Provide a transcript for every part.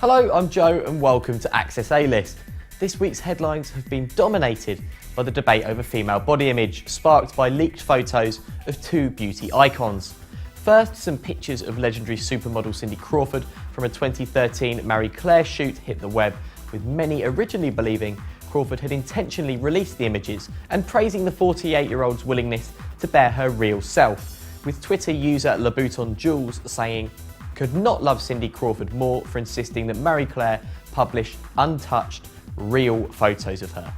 Hello, I'm Joe and welcome to Access A-List. This week's headlines have been dominated by the debate over female body image, sparked by leaked photos of two beauty icons. First, some pictures of legendary supermodel Cindy Crawford from a 2013 Marie Claire shoot hit the web, with many originally believing Crawford had intentionally released the images and praising the 48-year-old's willingness to bear her real self, with Twitter user Louboutin Jules saying, "Could not love Cindy Crawford more for insisting that Marie Claire publish untouched, real photos of her.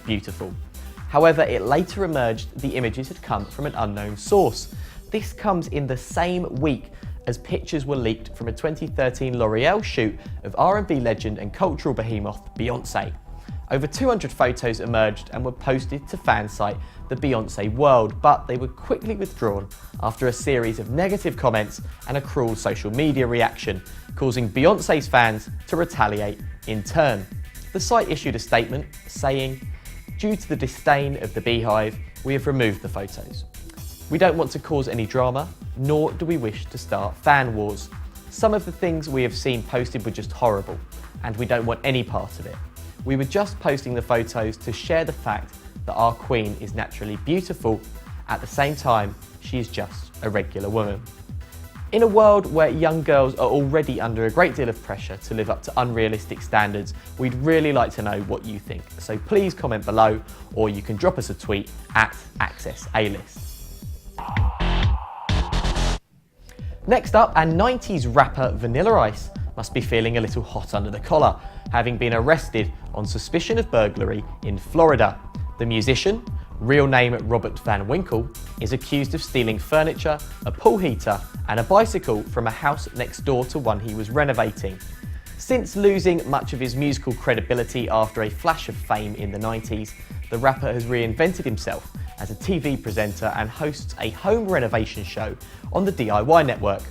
#beautiful. However, it later emerged the images had come from an unknown source. This comes in the same week as pictures were leaked from a 2013 L'Oreal shoot of R&B legend and cultural behemoth Beyoncé. Over 200 photos emerged and were posted to fan site The Beyoncé World, but they were quickly withdrawn after a series of negative comments and a cruel social media reaction, causing Beyoncé's fans to retaliate in turn. The site issued a statement saying, "Due to the disdain of the Beehive, we have removed the photos. We don't want to cause any drama, nor do we wish to start fan wars. Some of the things we have seen posted were just horrible, and we don't want any part of it. We were just posting the photos to share the fact that our queen is naturally beautiful. At the same time, she is just a regular woman." In a world where young girls are already under a great deal of pressure to live up to unrealistic standards, we'd really like to know what you think. So please comment below, or you can drop us a tweet at AccessAlist. Next up, and 90s rapper Vanilla Ice must be feeling a little hot under the collar, having been arrested on suspicion of burglary in Florida. The musician, real name Robert Van Winkle, is accused of stealing furniture, a pool heater and a bicycle from a house next door to one he was renovating. Since losing much of his musical credibility after a flash of fame in the 90s, the rapper has reinvented himself as a TV presenter and hosts a home renovation show on the DIY network.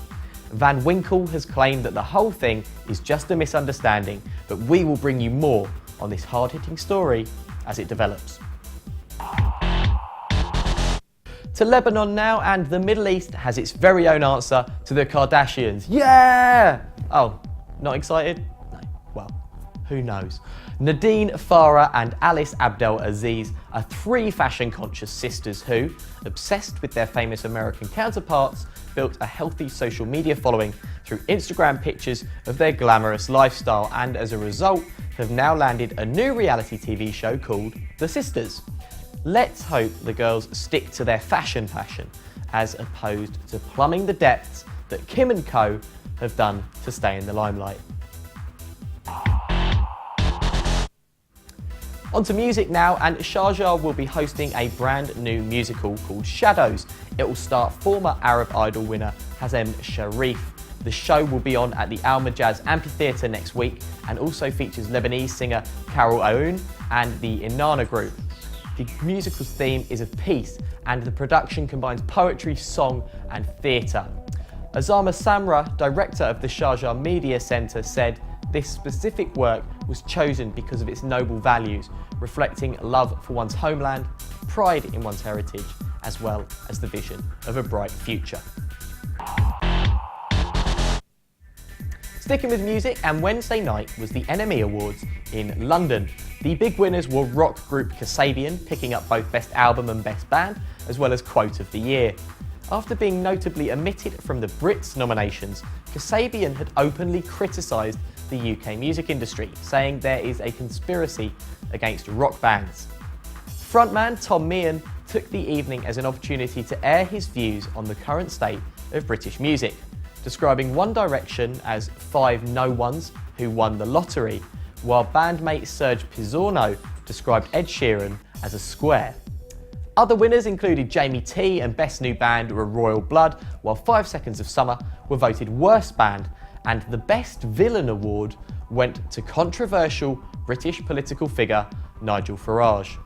Van Winkle has claimed that the whole thing is just a misunderstanding, but we will bring you more on this hard-hitting story as it develops. To Lebanon now, and the Middle East has its very own answer to the Kardashians. Yeah! Oh, not excited? No, well, who knows? Nadine, Farah and Alice Abdel Aziz are three fashion-conscious sisters who, obsessed with their famous American counterparts, built a healthy social media following through Instagram pictures of their glamorous lifestyle, and as a result have now landed a new reality TV show called The Sisters. Let's hope the girls stick to their fashion passion, as opposed to plumbing the depths that Kim and co have done to stay in the limelight. On to music now, and Sharjah will be hosting a brand new musical called Shadows. It will star former Arab Idol winner Hazem Sharif. The show will be on at the Majaz Amphitheater next week and also features Lebanese singer Carole Aoun and the Inana Group. The musical's theme is of peace, and the production combines poetry, song and theatre. Azama Samra, director of the Sharjah Media Centre, said, "This specific work was chosen because of its noble values, reflecting love for one's homeland, pride in one's heritage, as well as the vision of a bright future." Sticking with music, and Wednesday night was the NME Awards in London. The big winners were rock group Kasabian, picking up both Best Album and Best Band, as well as Quote of the Year. After being notably omitted from the Brits nominations, Kasabian had openly criticised the UK music industry, saying there is a conspiracy against rock bands. Frontman Tom Meehan took the evening as an opportunity to air his views on the current state of British music, describing One Direction as 5 no-ones who won the lottery, while bandmate Serge Pizzorno described Ed Sheeran as a square. Other winners included Jamie T and Best New Band were Royal Blood, while 5 Seconds of Summer were voted Worst Band, and the Best Villain award went to controversial British political figure Nigel Farage.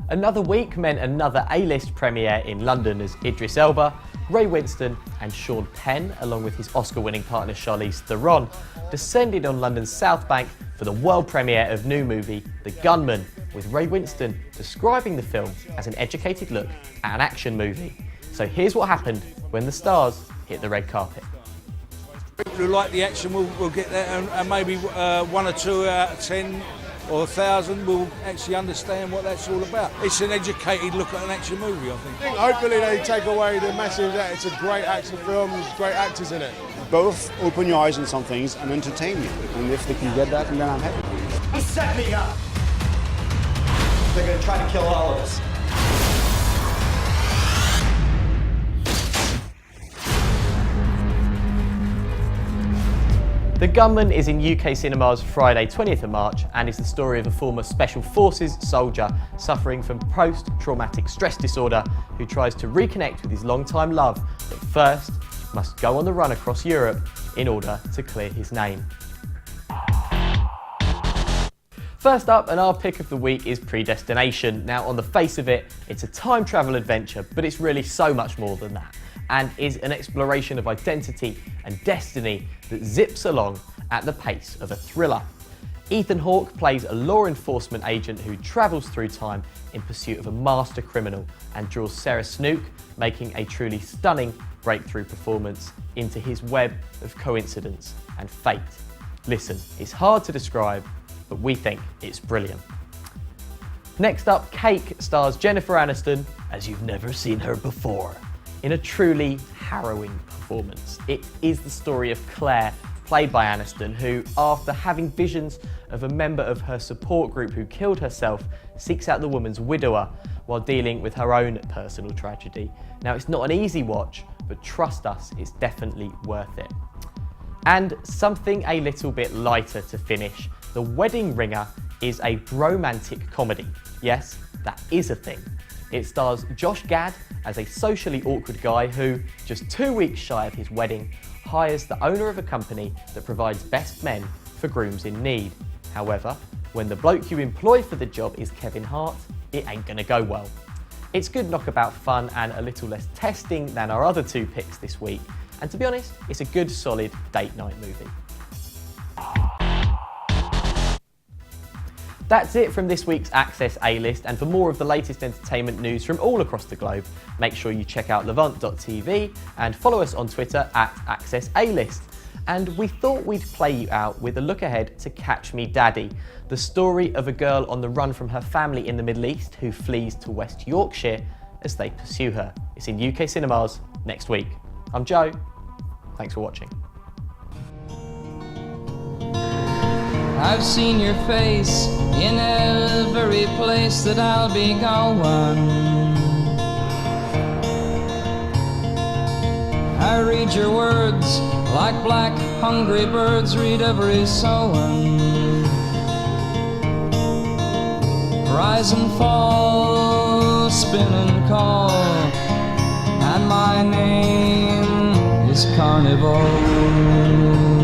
Another week meant another A-list premiere in London as Idris Elba, Ray Winston and Sean Penn, along with his Oscar-winning partner Charlize Theron, descended on London's South Bank for the world premiere of new movie The Gunman, with Ray Winston describing the film as an educated look at an action movie. So here's what happened when the stars hit the red carpet. People who like the action will get that, and maybe 1 or 2 out of 10 or 1,000 will actually understand what that's all about. It's an educated look at an action movie, I think. Hopefully they take away the massive that it's a great action film, great actors in it. Both open your eyes on some things and entertain you. And if they can get that, then I'm happy. He set me up. They're going to try to kill all of us. The Gunman is in UK cinemas Friday 20th of March and is the story of a former Special Forces soldier suffering from post-traumatic stress disorder who tries to reconnect with his longtime love, but first must go on the run across Europe in order to clear his name. First up, and our pick of the week is Predestination. Now, on the face of it, it's a time travel adventure, but it's really so much more than that, and is an exploration of identity and destiny that zips along at the pace of a thriller. Ethan Hawke plays a law enforcement agent who travels through time in pursuit of a master criminal and draws Sarah Snook, making a truly stunning breakthrough performance, into his web of coincidence and fate. Listen, it's hard to describe, but we think it's brilliant. Next up, Cake stars Jennifer Aniston as you've never seen her before, in a truly harrowing performance. It is the story of Claire, played by Aniston, who, after having visions of a member of her support group who killed herself, seeks out the woman's widower while dealing with her own personal tragedy. Now, it's not an easy watch, but trust us, it's definitely worth it. And something a little bit lighter to finish. The Wedding Ringer is a bromantic comedy. Yes, that is a thing. It stars Josh Gad as a socially awkward guy who, just 2 weeks shy of his wedding, hires the owner of a company that provides best men for grooms in need. However, when the bloke you employ for the job is Kevin Hart, it ain't gonna go well. It's good knockabout fun and a little less testing than our other 2 picks this week, and to be honest, it's a good solid date night movie. That's it from this week's Access A-List, and for more of the latest entertainment news from all across the globe, make sure you check out levant.tv and follow us on Twitter at Access A-List. And we thought we'd play you out with a look ahead to Catch Me Daddy, the story of a girl on the run from her family in the Middle East who flees to West Yorkshire as they pursue her. It's in UK cinemas next week. I'm Joe, thanks for watching. I've seen your face in every place that I'll be going. I read your words like black hungry birds read every sowing. Rise and fall, spin and call, and my name is Carnival.